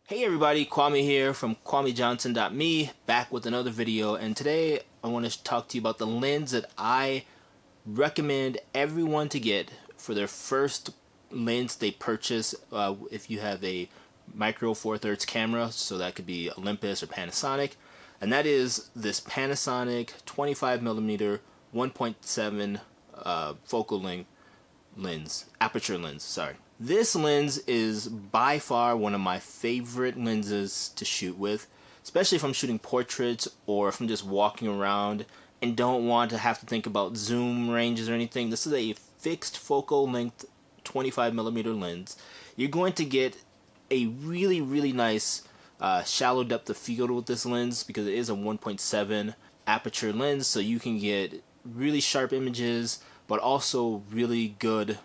Hey everybody, Kwame here from KwameJohnson.me, back with another video, and today I want to talk to you about the lens that I recommend everyone to get for their first lens they purchase if you have a micro four thirds camera, so that could be Olympus or Panasonic, and that is this Panasonic 25mm 1.7 focal length lens, aperture lens, sorry. This lens is by far one of my favorite lenses to shoot with, especially if I'm shooting portraits or if I'm just walking around and don't want to have to think about zoom ranges or anything. This is a fixed focal length 25mm lens. You're going to get a really nice shallow depth of field with this lens because it is a 1.7 aperture lens, so you can get really sharp images but also really good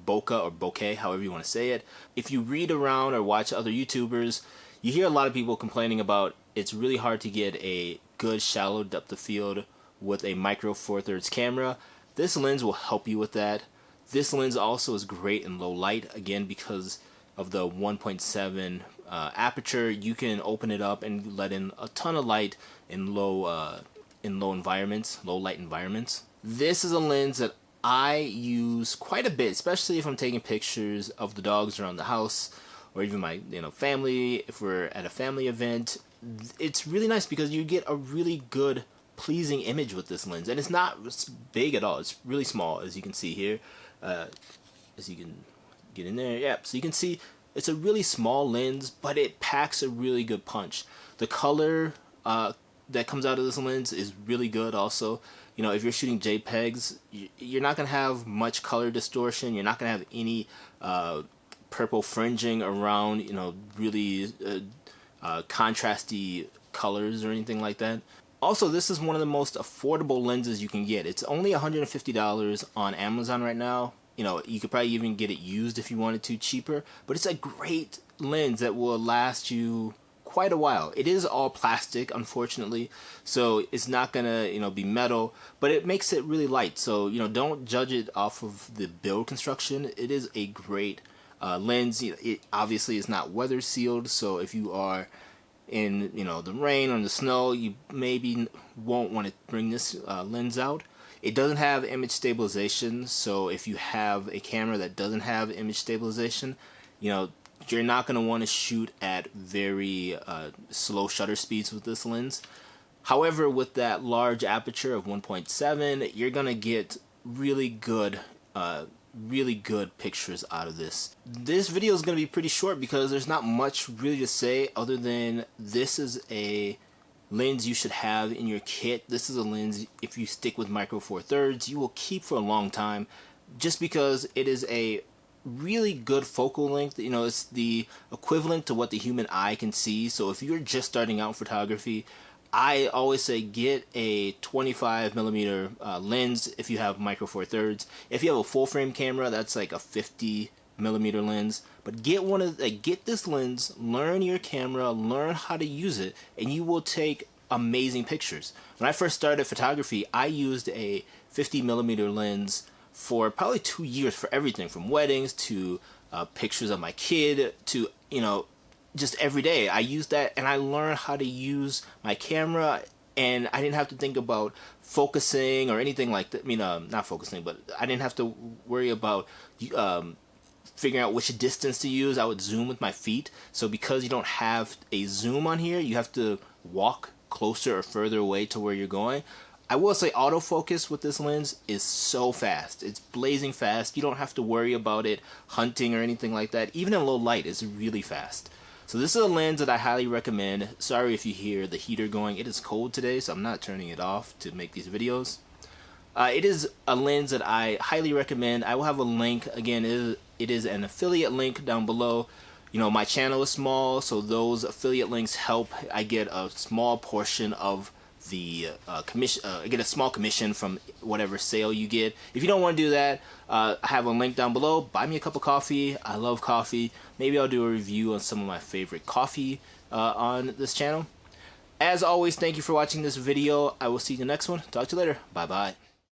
bokeh or bokeh, however you want to say it. If you read around or watch other YouTubers, you hear a lot of people complaining about it's really hard to get a good shallow depth of field with a micro four thirds camera. This lens will help you with that. This lens also is great in low light, again because of the 1.7 aperture. You can open it up and let in a ton of light in low environments, low light environments. This is a lens that I use quite a bit, especially if I'm taking pictures of the dogs around the house, or even my family. If we're at a family event, it's really nice because you get a really good, pleasing image with this lens, and it's not big at all. It's really small, as you can see here. As you can get in there, yeah. So you can see it's a really small lens, but it packs a really good punch. The color that comes out of this lens is really good also. If you're shooting JPEGs, you're not going to have much color distortion. You're not going to have any purple fringing around, really contrasty colors or anything like that. Also, this is one of the most affordable lenses you can get. It's only $150 on Amazon right now. You could probably even get it used if you wanted to, cheaper. But it's a great lens that will last you quite a while. It is all plastic, unfortunately, so it's not gonna be metal, but it makes it really light. So don't judge it off of the build construction. It is a great lens. It obviously is not weather sealed, so if you are in the rain or in the snow, you maybe won't want to bring this lens out. It doesn't have image stabilization, so if you have a camera that doesn't have image stabilization, you're not going to want to shoot at very slow shutter speeds with this lens. However, with that large aperture of 1.7, you're going to get really good pictures out of this. This video is going to be pretty short because there's not much really to say other than this is a lens you should have in your kit. This is a lens, if you stick with micro four thirds, you will keep for a long time just because it is a really good focal length. It's the equivalent to what the human eye can see. So if you're just starting out in photography, I always say get a 25mm lens if you have micro four thirds. If you have a full frame camera, that's like a 50mm lens. But get this lens, learn your camera, learn how to use it, and you will take amazing pictures. When I first started photography, I used a 50mm lens for probably 2 years for everything from weddings to pictures of my kid to just every day. I used that and I learned how to use my camera, and I didn't have to think about focusing or anything like that. Not focusing, but I didn't have to worry about figuring out which distance to use. I would zoom with my feet. So because you don't have a zoom on here, you have to walk closer or further away to where you're going. I will say autofocus with this lens is so fast. It's blazing fast. You don't have to worry about it hunting or anything like that. Even in low light, it's really fast. So this is a lens that I highly recommend. Sorry if you hear the heater going. It is cold today, so I'm not turning it off to make these videos. It is a lens that I highly recommend. I will have a link. Again, it is an affiliate link down below. My channel is small, so those affiliate links help. I get a small portion of the commission. I get a small commission from whatever sale you get. If you don't want to do that, I have a link down below. Buy me a cup of coffee. I love coffee. Maybe I'll do a review on some of my favorite coffee on this channel. As always, thank you for watching this video. I will see you in the next one. Talk to you later. Bye bye.